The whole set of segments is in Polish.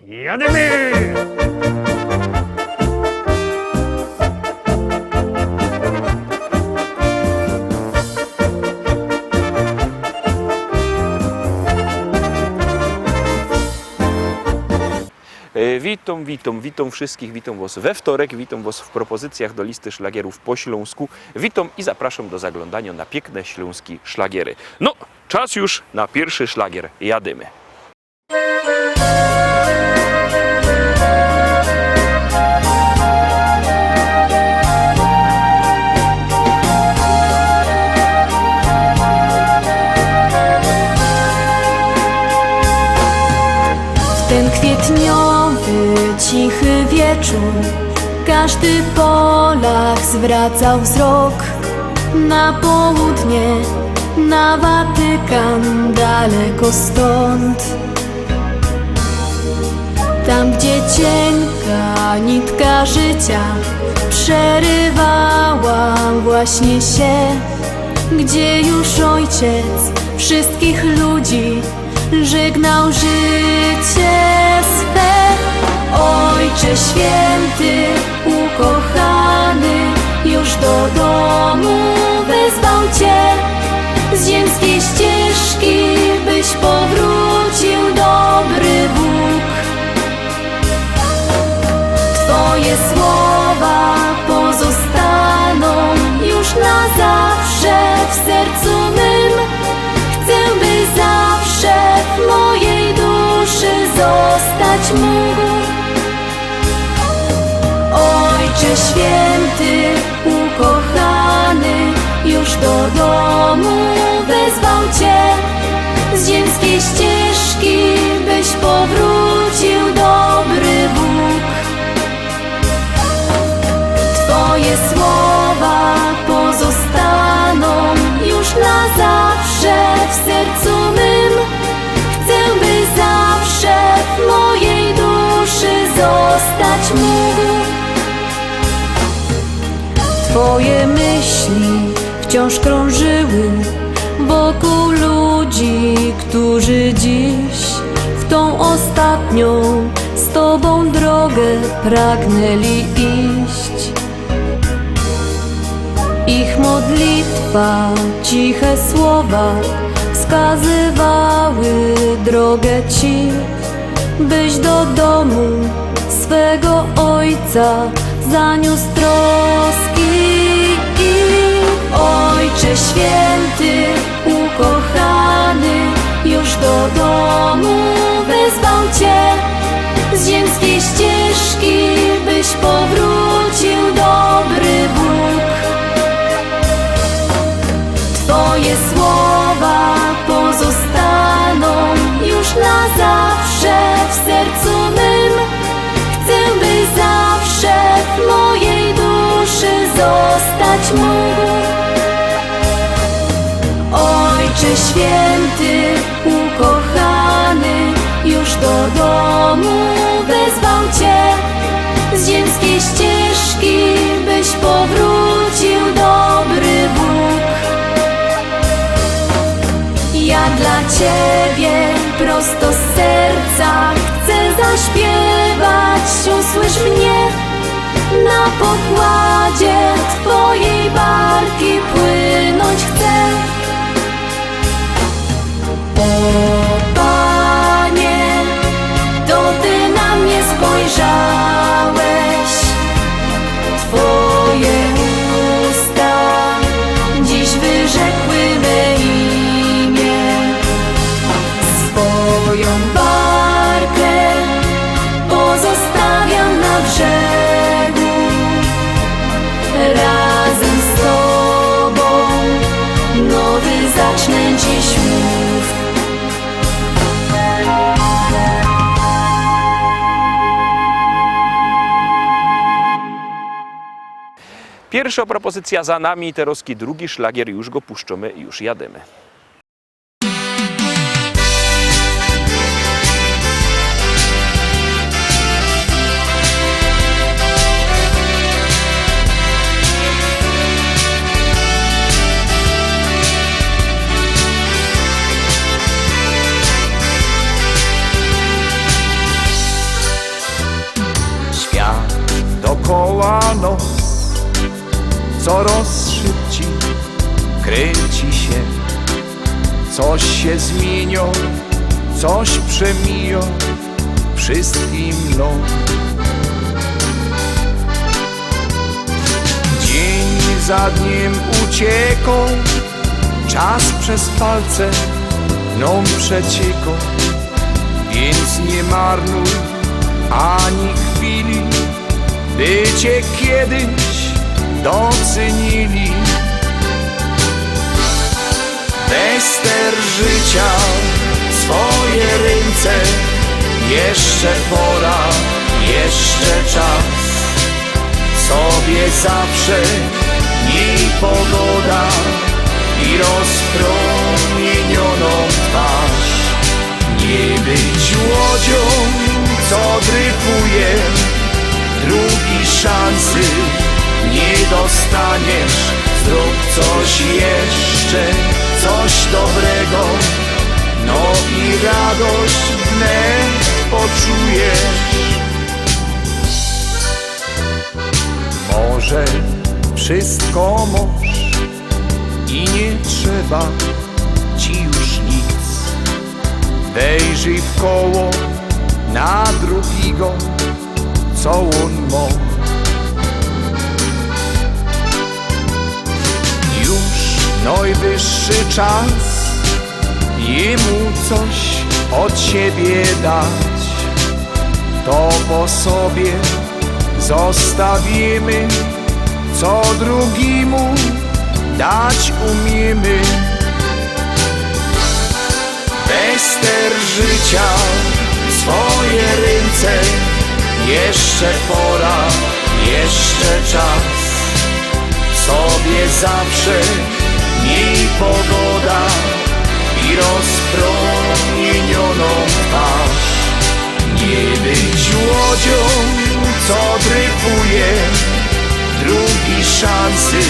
Jadymy! Witam wszystkich, witam Was we wtorek, witam Was w propozycjach do listy szlagierów po śląsku. Witam i zapraszam do zaglądania na piękne śląskie szlagiery. No, czas już na pierwszy szlagier, jadymy. Ten kwietniowy, cichy wieczór każdy Polak zwracał wzrok na południe, na Watykan daleko stąd. Tam, gdzie cienka nitka życia przerywała właśnie się, gdzie już ojciec wszystkich ludzi żegnał życie swe. Ojcze święty, ukochany, już do domu wezwał Cię. Z ziemskiej ścieżki byś powrócił, dobry Bóg. Twoje słowa pozostaną już na zawsze w sercu mym. Chcę, by zawsze w mojej duszy zostać mógł. Ojcze święty, ukochany, już do domu wezwał Cię. Z ziemskiej ścieżki byś powrócił, dobry Bóg. Twoje słowa pozostaną już na zawsze w sercu mym. Chcę, by zawsze w mojej duszy zostać mógł. Twoje myśli wciąż krążyły wokół ludzi, którzy dziś w tą ostatnią z Tobą drogę pragnęli iść. Ich modlitwa, ciche słowa wskazywały drogę Ci, byś do domu swego Ojca zaniósł troski. Ojcze święty, ukochany, już do domu wezwał Cię. Z ziemskiej ścieżki byś powrócił, dobry Bóg. Twoje słowa pozostaną już na zawsze w sercu mym. Chcę, by zawsze w mojej duszy zostać mógł. Ojcze święty, ukochany, już do domu wezwał Cię. Z ziemskiej ścieżki byś powrócił, dobry Bóg. Ja dla Ciebie prosto z serca chcę zaśpiewać, usłysz mnie. Na pokładzie Twojej barki płynąć chcę. O Panie, to Ty na mnie spojrzałeś. Twoje usta dziś wyrzekły me imię. Swoją barkę pozostawiam na brzegu. Razem z Tobą nowy zacznę dziś mów. Pierwsza propozycja za nami, teraz drugi szlagier, już go puszczamy i już jadymy. coraz szybciej kręci się. Coś się zmienia, coś przemija, wszystkim mną. Dzień za dniem ucieka, czas przez palce nam przecieka. Więc nie marnuj ani chwili, by cię kiedyś docenili. Bester życia w swoje ręce, jeszcze pora, jeszcze czas. Sobie zawsze miej pogoda i rozpromienioną twarz. Nie być łodzią, co dryfuje, drugi szansy nie dostaniesz. Zrób coś jeszcze, coś dobrego, no i radość wnet poczujesz. Może wszystko możesz i nie trzeba ci już nic. Wejrzyj w koło na drugiego, co on ma. Już najwyższy czas jemu coś od siebie dać. To po sobie zostawimy, co drugiemu dać umiemy. Bester życia w swoje ręce, jeszcze pora, jeszcze czas. Sobie zawsze miej pogoda i rozpromienioną twarz. Nie być łodzią, co dryfuje, drugi szansy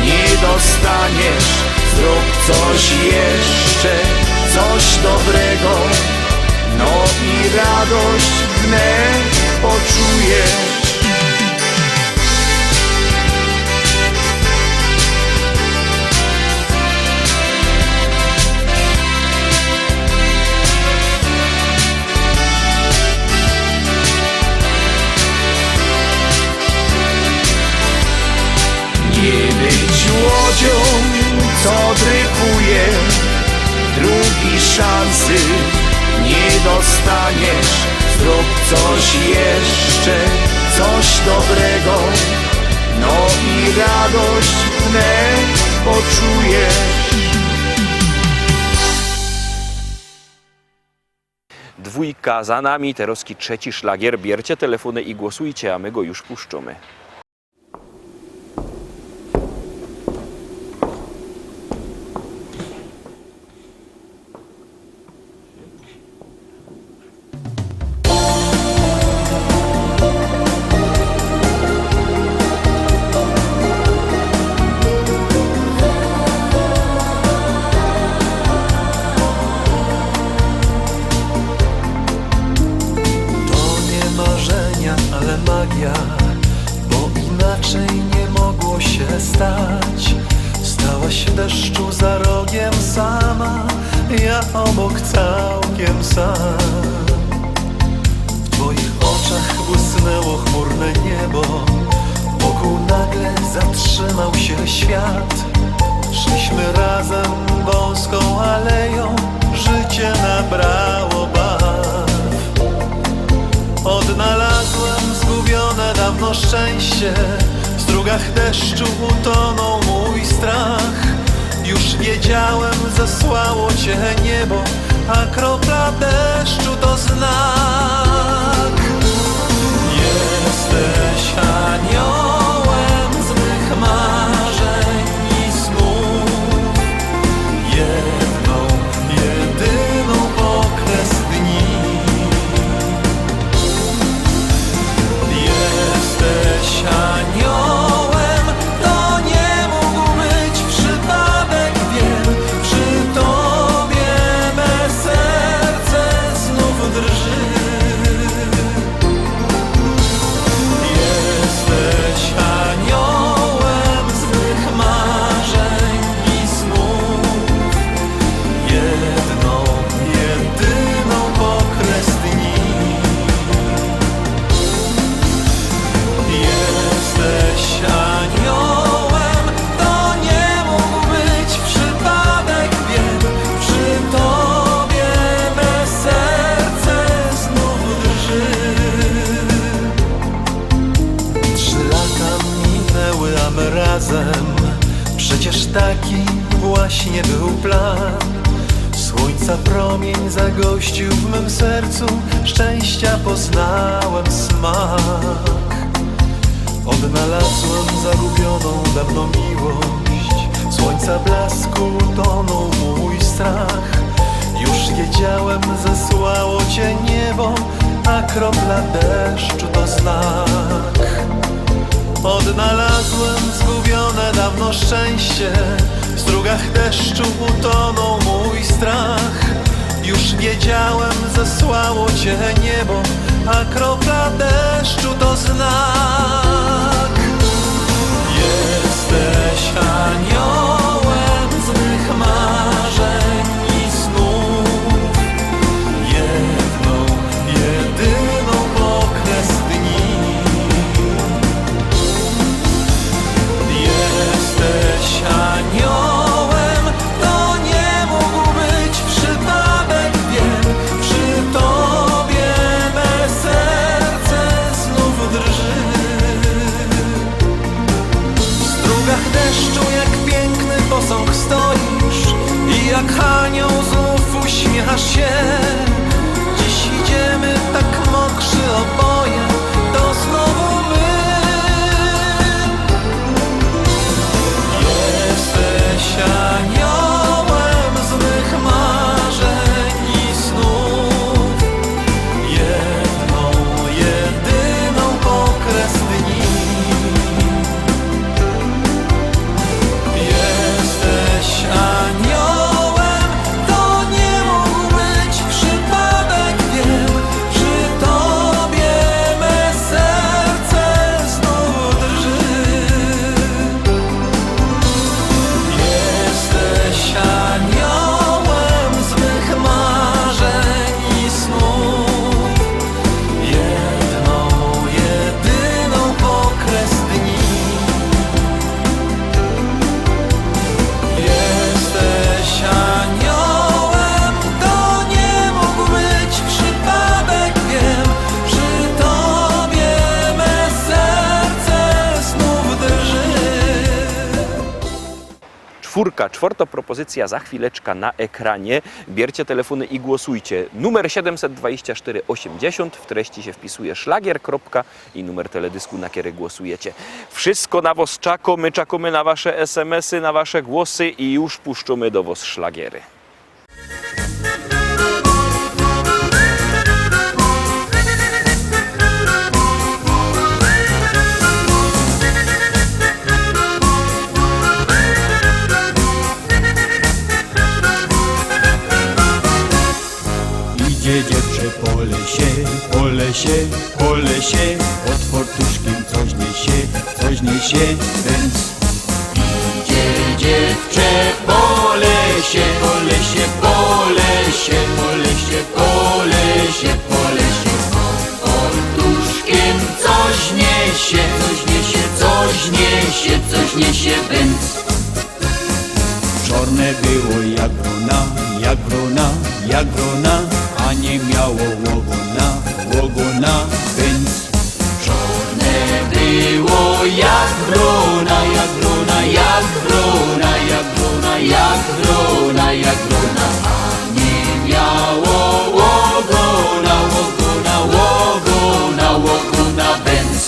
nie dostaniesz. Zrób coś jeszcze, coś dobrego, no i radość wnet poczujesz. Nie być łodzią, co dryfuje, drugi szansy nie dostaniesz. Zrób coś jeszcze, coś dobrego, no i radość wnet poczujesz. Dwójka za nami, teroski trzeci szlagier. Bierzcie telefony i głosujcie, a my go już puszczamy. Ale magia, bo inaczej nie mogło się stać. Stałaś w deszczu za rogiem sama, ja obok całkiem sam. W twoich oczach błysnęło chmurne niebo, wokół nagle zatrzymał się świat. Szliśmy razem wąską aleją, życie nabrało barw. Odnalazłem zgubione dawno szczęście, w strugach deszczu utonął mój strach. Już wiedziałem, zesłało cię niebo, a kropla deszczu to znak. Jesteś aniołem z mych marzeń i snów, jedną, jedyną pokres dni. Jesteś aniołem, to nie mógł być przypadek, wiem. Przy tobie me serce znów drży. właśnie był plan. Słońca promień zagościł w mym sercu, szczęścia poznałem smak. Odnalazłem zagubioną dawno miłość, słońca blasku tonął mój strach. Już wiedziałem, zesłało cię niebo, a kropla deszczu to znak. Odnalazłem zgubione dawno szczęście, w strugach deszczu utonął mój strach. Już wiedziałem, zesłało cię niebo, a kropla deszczu to znak. Jesteś aniołem z mych marzeń i snów, jedną, jedyną okres dni. Jesteś aniołem, to nie mógł być przypadek, wiem. Przy tobie me serce znów drży. W strugach deszczu jak piękny posąg stoisz i jak anioł znów uśmiechasz się. Dziś idziemy tak mokrzy oboje, to znowu my. Jesteś aniołem z mych marzeń i snów, jedną, jedyną okres dni. Jesteś aniołem, to nie mógł być przypadek, wiem. Przy tobie me serce znów drży. Jesteś aniołem z mych marzeń i snów, jedną, jedyną okres dni. Jesteś aniołem, to nie mógł być przypadek, wiem. Przy tobie me serce znów drży. Czwarta propozycja za chwileczkę na ekranie. Bierzcie telefony i głosujcie. Numer 724 80, w treści się wpisuje szlagier, kropka i numer teledysku, na który głosujecie. Wszystko na was czako, my czakamy na wasze SMS-y, na wasze głosy i już puszczamy do was szlagiery. Idzie dziewczę po lesie, po lesie, po lesie, pod fortuszkiem coś niesie, więc idzie dziewczę po lesie, po lesie, po lesie, po lesie, po lesie, po lesie, pod fortuszkiem coś niesie, coś niesie, coś niesie, coś niesie, więc czarne było jak wrona, jak wrona, jak wrona, a nie miało łogona, więc czarne było jak wrona, jak wrona, jak wrona, jak wrona, jak wrona, jak wrona, a nie miało łogona, więc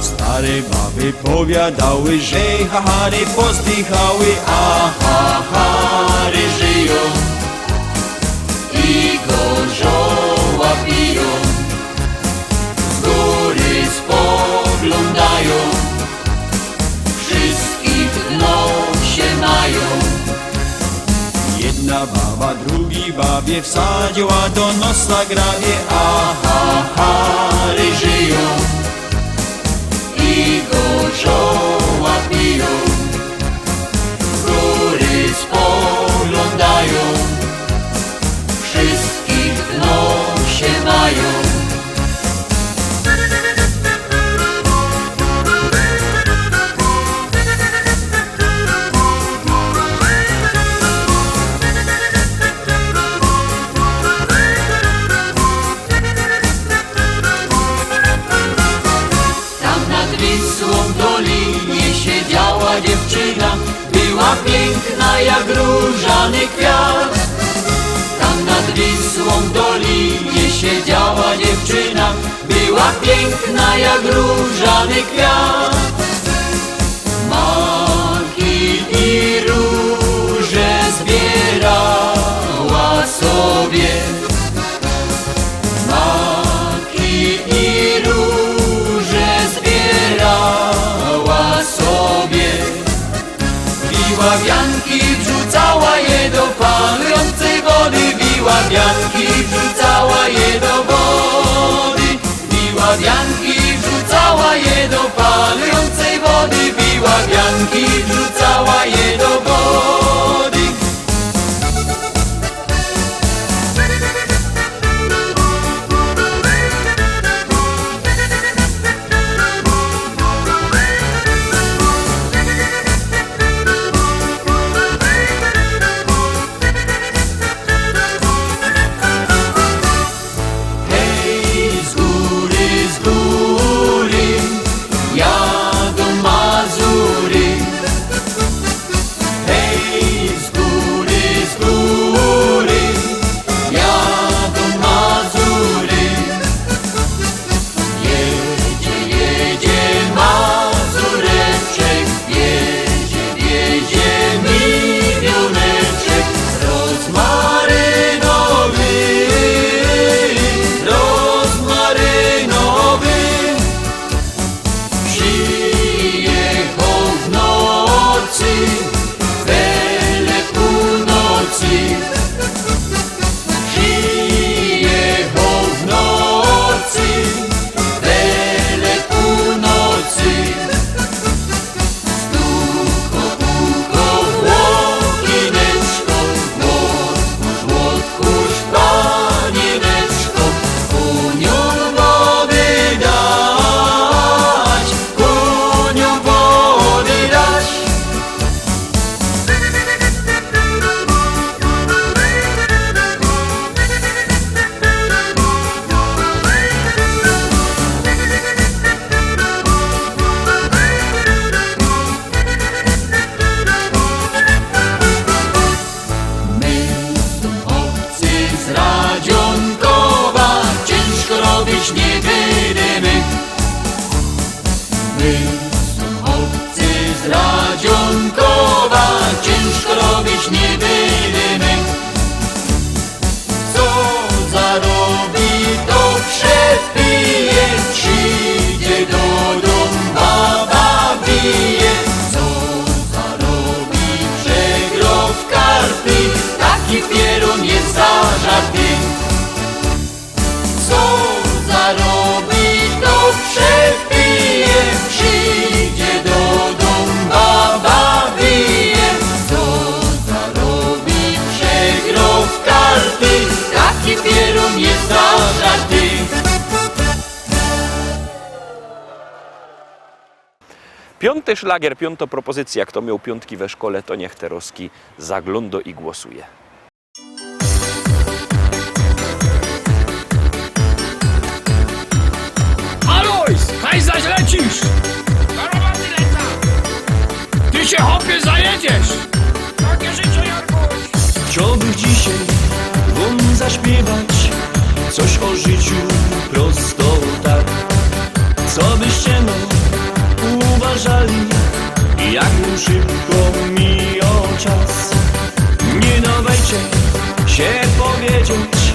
stare baby powiadały, że hahary pozdychały, a hahary żyją i gorzoła piją. Z góry spoglądają, wszystkich dno się mają. Jedna baba drugi babie wsadziła do nosa grawie, a hahary żyją i gorzoła piją. Z góry spoglądają, wszystkich dno się mają. piękna jak różany kwiat. Tam nad Wisłą w dolinie siedziała dziewczyna, była piękna jak różany kwiat. Maki i róże zbierała sobie, maki i róże zbierała sobie. Biła wianki, wrzucała je do panującej wody, biła wianki, wrzucała je do wody. Biła wianki, wrzucała je do panującej wody, biła wianki, wrzucała je do wody. Hej, z góry, jadą Mazury. Hej, z góry, jadą Mazury. Jedzie Mazureczek, wiezie milioneczek rozmarynowy, rozmarynowy. Przyjechał w nocy, wele północy. Przyjechał w nocy, wele północy. Stuko, puko, łokineczko, łotkuś, panieneczko, kuniom wody dać, kuniom wody dać. My są obcy z Radzionkowa, ciężko robić nie będziemy. My są obcy z Radzionkowa, ciężko robić nie będziemy. Co zarobi, to przepije, przyjdzie do domu, baba bije. Co zarobi, przegro w karty, taki pierun jest za żarty. Co zarobi, to przepije, przyjdzie do domu, baba bije. Co zarobi, przegro w karty, taki pierun jest za żarty. Piąty szlagier, piąta propozycja. Kto miał piątki we szkole, to niech Teroski zagląda i głosuje. Alojs, haj zaś lecisz! Do roboty lecę! Ty się hopie zajedziesz! Takie życie, Jarkuś! Chciałbym dzisiaj wam zaśpiewać coś o życiu prosto tak. Co byście no uważali, jak mu szybko mijał czas. Nie dawajcie się powiedzieć,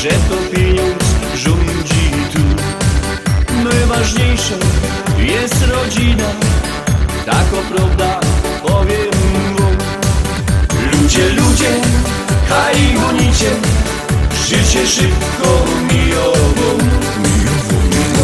że to pieniądz rządzi tu. Najważniejsza jest rodzina, taką prawda powiem wam. Ludzie, haj gonicie, życie szybko mijało.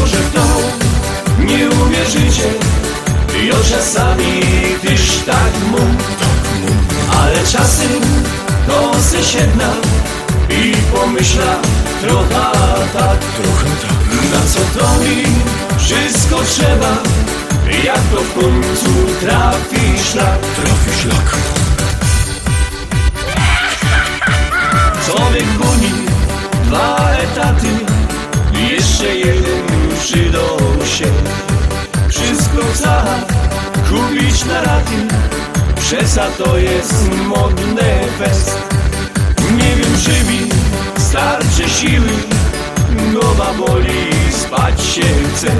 Może w to nie uwierzycie, ja czasami też tak mam. Ale czasem to se siedna i pomyśla trochę tak. Na co to mi wszystko trzeba, jak to w końcu trafi szlak. Człowiek goni 2 etaty, jeszcze jeden przydał się. Wszystko chce kupić na raty, Przesa to jest modny fest. Nie wiem, czy mi starczy siły, głowa boli, spać się chce.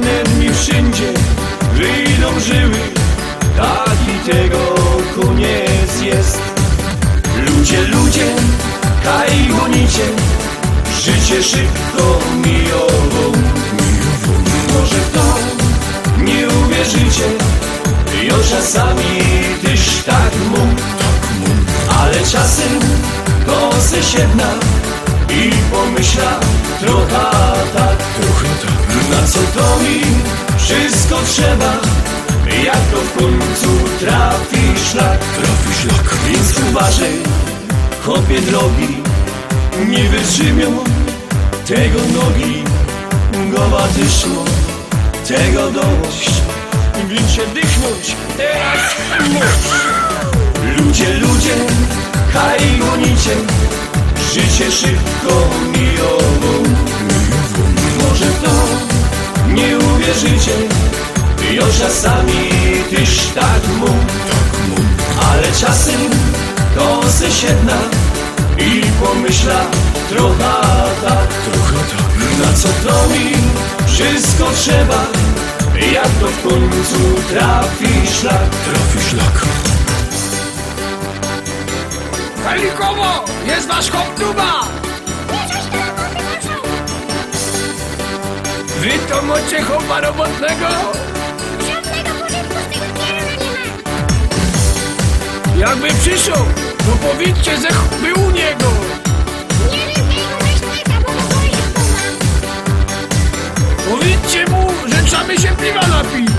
Nerwi wszędzie wyjdą żyły, taki tego koniec jest. Ludzie, kaj gonicie, życie szybko mijowo. Może w to nie uwierzycie, ja czasami też tak mówię. Ale czasem to se siedna i pomyśla trochę tak. Na co to mi wszystko trzeba, jak to w końcu trafi szlak. Więc uważaj, chłopie drogi, nie wytrzymią tego nogi. Głowa dyszło, tego dość, więc się dychnąć teraz mów. Ludzie, kaj gonicie, życie szybko mijowo. Może w to nie uwierzycie, ja czasami też tak mówię. Ale czasem to se siedna i pomyśla trochę tak. Na co to mi wszystko trzeba, jak to w końcu trafi szlak. Kalikowo, jest wasz hoptuba! Wy to macie chopa robotnego? Żadnego pożytku z tego pierona nie ma. Jakby przyszł, to powiedzcie, że był u niego. Nie wiem tego myślnika, bo go pożytku mam. Powiedzcie mu, że trzeba się piwa napić.